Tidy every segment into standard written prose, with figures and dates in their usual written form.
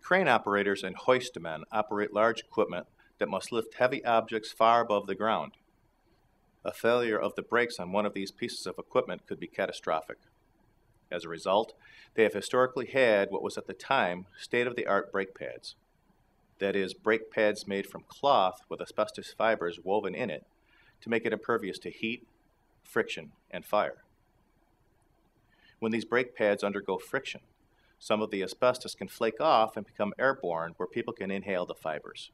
Crane operators and hoist men operate large equipment that must lift heavy objects far above the ground. A failure of the brakes on one of these pieces of equipment could be catastrophic. As a result, they have historically had what was at the time state-of-the-art brake pads. That is, brake pads made from cloth with asbestos fibers woven in it to make it impervious to heat, friction, and fire. When these brake pads undergo friction, some of the asbestos can flake off and become airborne where people can inhale the fibers.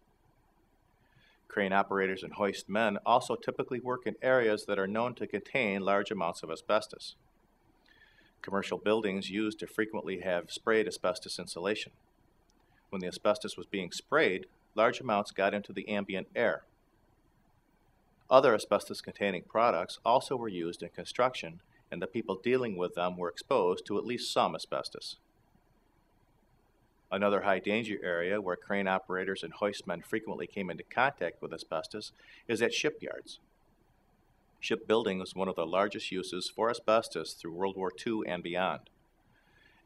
Crane operators and hoist men also typically work in areas that are known to contain large amounts of asbestos. Commercial buildings used to frequently have sprayed asbestos insulation. When the asbestos was being sprayed, large amounts got into the ambient air. Other asbestos-containing products also were used in construction, and the people dealing with them were exposed to at least some asbestos. Another high-danger area where crane operators and hoist men frequently came into contact with asbestos is at shipyards. Shipbuilding was one of the largest uses for asbestos through World War II and beyond.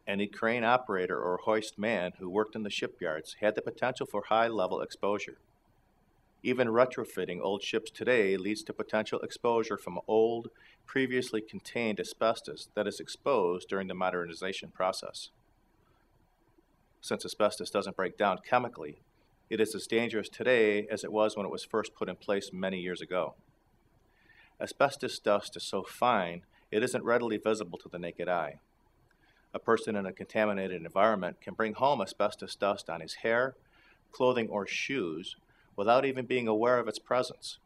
Any crane operator or hoist man who worked in the shipyards had the potential for high-level exposure. Even retrofitting old ships today leads to potential exposure from old, previously contained asbestos that is exposed during the modernization process. Since asbestos doesn't break down chemically, it is as dangerous today as it was when it was first put in place many years ago. Asbestos dust is so fine, it isn't readily visible to the naked eye. A person in a contaminated environment can bring home asbestos dust on his hair, clothing, or shoes without even being aware of its presence.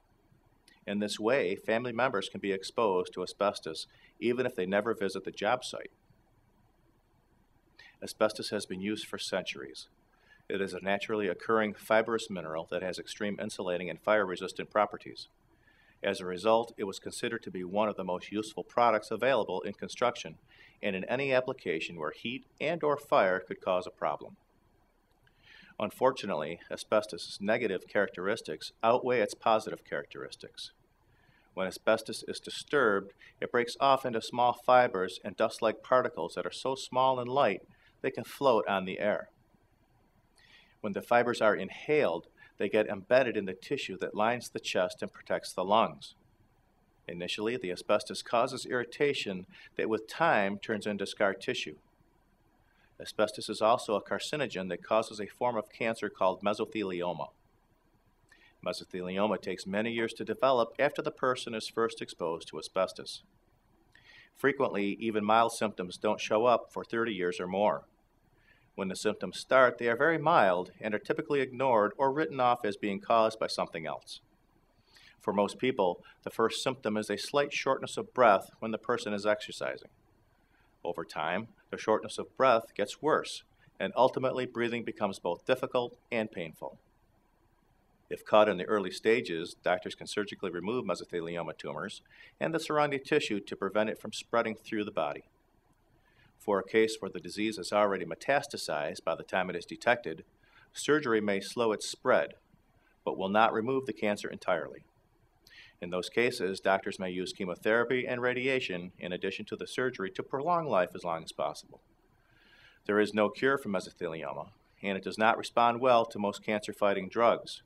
In this way, family members can be exposed to asbestos even if they never visit the job site. Asbestos has been used for centuries. It is a naturally occurring fibrous mineral that has extreme insulating and fire-resistant properties. As a result, it was considered to be one of the most useful products available in construction and in any application where heat and/or fire could cause a problem. Unfortunately, asbestos' negative characteristics outweigh its positive characteristics. When asbestos is disturbed, it breaks off into small fibers and dust-like particles that are so small and light they can float on the air. When the fibers are inhaled, they get embedded in the tissue that lines the chest and protects the lungs. Initially, the asbestos causes irritation that with time turns into scar tissue. Asbestos is also a carcinogen that causes a form of cancer called mesothelioma. Mesothelioma takes many years to develop after the person is first exposed to asbestos. Frequently, even mild symptoms don't show up for 30 years or more. When the symptoms start, they are very mild and are typically ignored or written off as being caused by something else. For most people, the first symptom is a slight shortness of breath when the person is exercising. Over time, the shortness of breath gets worse, and ultimately breathing becomes both difficult and painful. If caught in the early stages, doctors can surgically remove mesothelioma tumors and the surrounding tissue to prevent it from spreading through the body. For a case where the disease is already metastasized by the time it is detected, surgery may slow its spread, but will not remove the cancer entirely. In those cases, doctors may use chemotherapy and radiation in addition to the surgery to prolong life as long as possible. There is no cure for mesothelioma, and it does not respond well to most cancer-fighting drugs.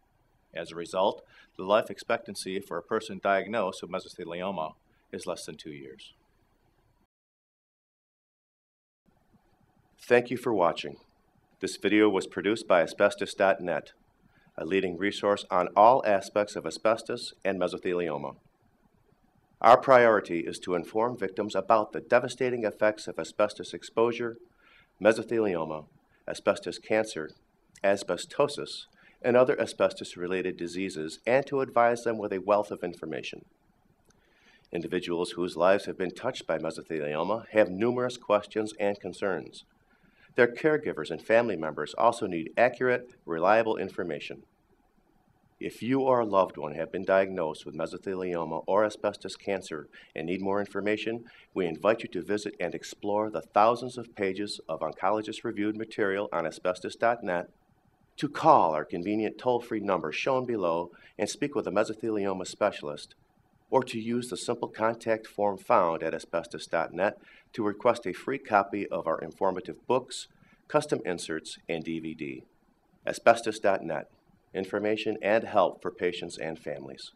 As a result, the life expectancy for a person diagnosed with mesothelioma is less than 2 years. Thank you for watching. This video was produced by Asbestos.Net, a leading resource on all aspects of asbestos and mesothelioma. Our priority is to inform victims about the devastating effects of asbestos exposure, mesothelioma, asbestos cancer, asbestosis, and other asbestos-related diseases, and to advise them with a wealth of information. Individuals whose lives have been touched by mesothelioma have numerous questions and concerns. Their caregivers and family members also need accurate, reliable information. If you or a loved one have been diagnosed with mesothelioma or asbestos cancer and need more information, we invite you to visit and explore the thousands of pages of oncologist-reviewed material on Asbestos.net, to call our convenient toll-free number shown below and speak with a mesothelioma specialist, or to use the simple contact form found at Asbestos.net to request a free copy of our informative books, custom inserts, and DVD. Asbestos.Net, information and help for patients and families.